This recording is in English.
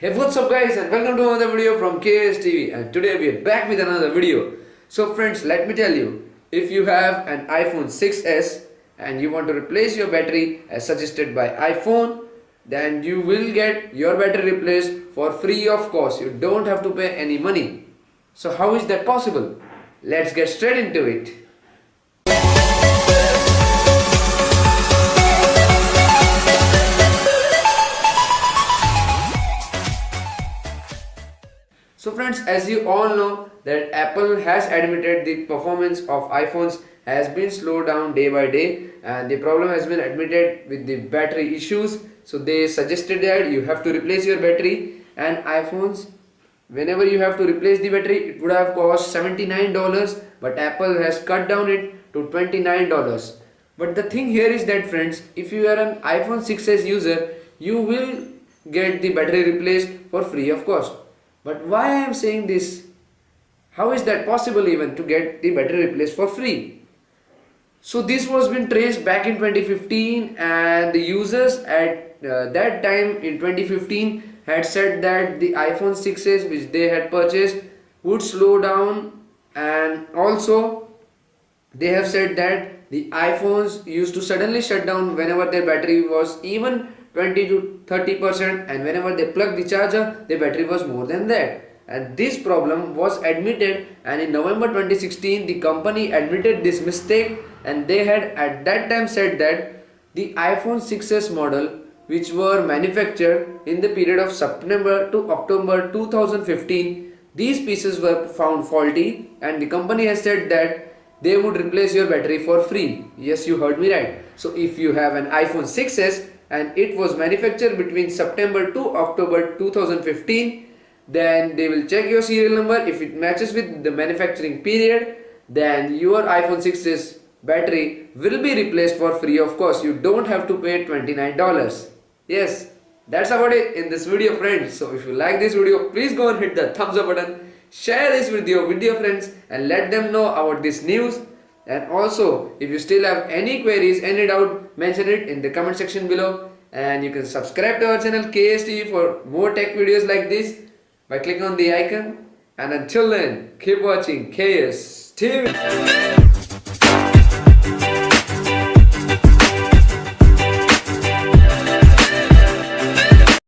Hey, what's up guys, and welcome to another video from KSTV, and today we are back with another video. So friends, let me tell you, if you have an iPhone 6s and you want to replace your battery as suggested by iPhone, then you will get your battery replaced for free of cost. You don't have to pay any money. So how is that possible? Let's get straight into it. So friends, as you all know that Apple has admitted the performance of iPhones has been slowed down day by day, and the problem has been admitted with the battery issues. So they suggested that you have to replace your battery, and iPhones, whenever you have to replace the battery, it would have cost $79, but Apple has cut down it to $29. But the thing here is that friends, if you are an iPhone 6s user, you will get the battery replaced for free of cost. But why I am saying this? How is that possible even to get the battery replaced for free? So this was been traced back in 2015, and the users at that time in 2015 had said that the iPhone 6s which they had purchased would slow down, and also they have said that the iPhones used to suddenly shut down whenever their battery was even 20 to 30%, and whenever they plug the charger the battery was more than that. And this problem was admitted, and in November 2016 the company admitted this mistake, and they had at that time said that the iPhone 6s model which were manufactured in the period of September to October 2015, these pieces were found faulty, and the company has said that they would replace your battery for free. Yes, you heard me right. So if you have an iPhone 6s and it was manufactured between September to October 2015, then they will check your serial number. If it matches with the manufacturing period, then your iPhone 6s battery will be replaced for free of cost. You don't have to pay $29. Yes, that's about it in this video friends. So if you like this video, please go and hit the thumbs up button, share this video with your friends and let them know about this news. And also, if you still have any queries, any doubt, mention it in the comment section below. And you can subscribe to our channel KSTV for more tech videos like this by clicking on the icon. And until then, keep watching KSTV.